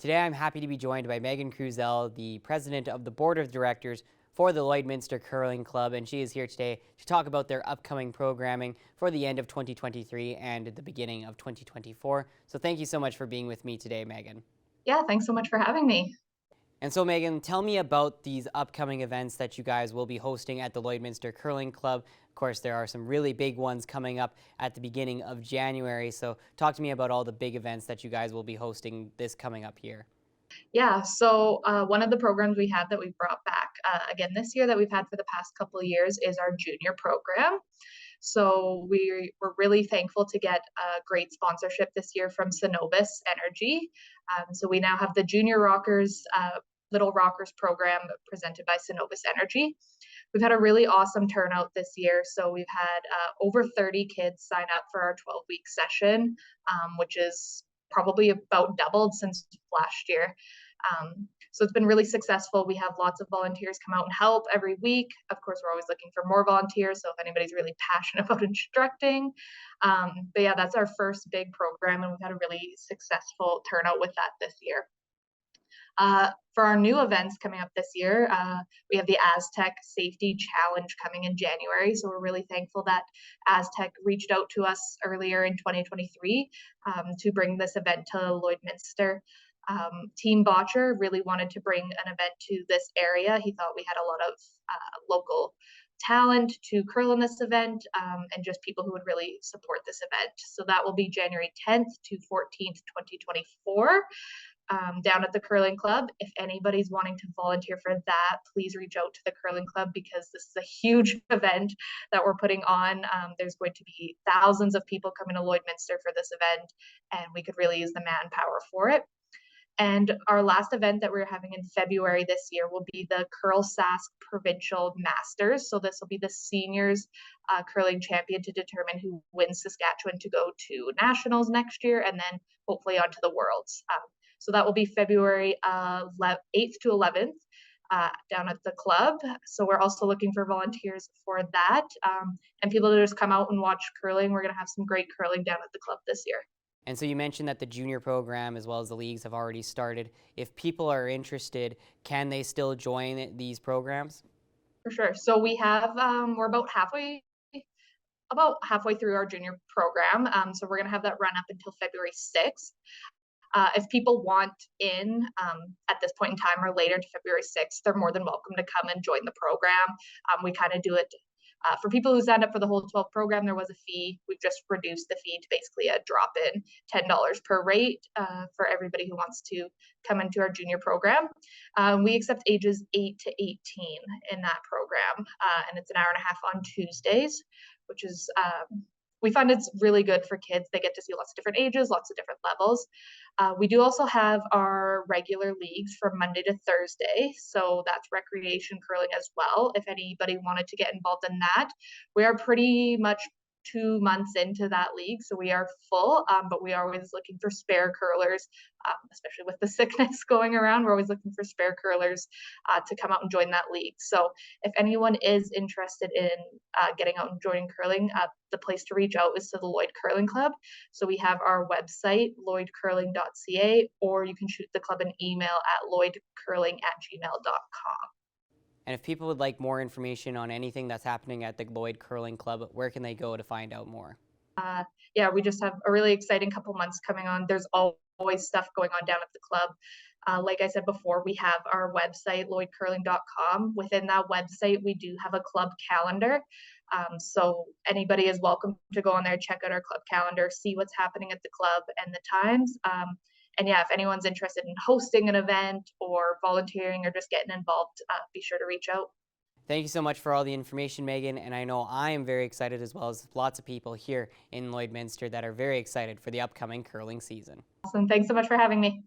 Today I'm happy to be joined by Megan Cruzel, the president of the board of directors for the Lloydminster Curling Club, and she is here today to talk about their upcoming programming for the end of 2023 and the beginning of 2024. So thank you so much for being with me today, Megan. Yeah, thanks so much for having me. And so, Megan, tell me about these upcoming events that you guys will be hosting at the Lloydminster Curling Club. Of course, there are some really big ones coming up at the beginning of January. So talk to me about all the big events that you guys will be hosting this coming up here. Yeah, so one of the programs we have that we've brought back again this year that we've had for the past couple of years is our junior program. So we're really thankful to get a great sponsorship this year from Synovus Energy. So we now have the Junior Rockers, Little Rockers program presented by Synovus Energy. We've had a really awesome turnout this year. So we've had over 30 kids sign up for our 12-week session, which is probably about doubled since last year. So it's been really successful. We have lots of volunteers come out and help every week. Of course, we're always looking for more volunteers. So if anybody's really passionate about instructing, but yeah, that's our first big program, and we've had a really successful turnout with that this year. For our new events coming up this year, we have the Aztec Safety Challenge coming in January. So we're really thankful that Aztec reached out to us earlier in 2023 to bring this event to Lloydminster. Team Botcher really wanted to bring an event to this area. He thought we had a lot of local talent to curl in this event, and just people who would really support this event. So that will be January 10th to 14th, 2024. Down at the curling club. If anybody's wanting to volunteer for that, please reach out to the curling club, because this is a huge event that we're putting on. There's going to be thousands of people coming to Lloydminster for this event, and we could really use the manpower for it. And our last event that we're having in February this year will be the Curl Sask Provincial Masters. So this will be the seniors curling champion to determine who wins Saskatchewan to go to nationals next year, and then hopefully onto the Worlds. So that will be February 8th to 11th down at the club. So we're also looking for volunteers for that, and people to just come out and watch curling. We're going to have some great curling down at the club this year. And so you mentioned that the junior program as well as the leagues have already started. If people are interested, can they still join these programs? For sure. So we have, we're about halfway through our junior program. So we're going to have that run up until February 6th. If people want in at this point in time or later to February 6th, they're more than welcome to come and join the program. We kind of do it for people who signed up for the whole 12 program. There was a fee. We've just reduced the fee to basically a drop-in $10 per rate for everybody who wants to come into our junior program. We accept ages 8 to 18 in that program, and it's an hour and a half on Tuesdays, which is we find it's really good for kids. They get to see lots of different ages, lots of different levels. We do also have our regular leagues from Monday to Thursday. So that's recreation curling as well. If anybody wanted to get involved in that, we are pretty much 2 months into that league. So we are full, but we are always looking for spare curlers, especially with the sickness going around. We're always looking for spare curlers to come out and join that league. So if anyone is interested in getting out and joining curling, the place to reach out is to the Lloyd Curling Club. So we have our website, lloydcurling.ca, or you can shoot the club an email at lloydcurling@gmail.com. And if people would like more information on anything that's happening at the Lloyd Curling Club, where can they go to find out more? Yeah, we just have a really exciting couple months coming on. There's always stuff going on down at the club. Like I said before, we have our website, lloydcurling.com. Within that website, we do have a club calendar. So anybody is welcome to go on there, check out our club calendar, see what's happening at the club and the times. And yeah, if anyone's interested in hosting an event or volunteering or just getting involved, be sure to reach out. Thank you so much for all the information, Megan, and I know I am very excited, as well as lots of people here in Lloydminster that are very excited for the upcoming curling season. Awesome. Thanks so much for having me.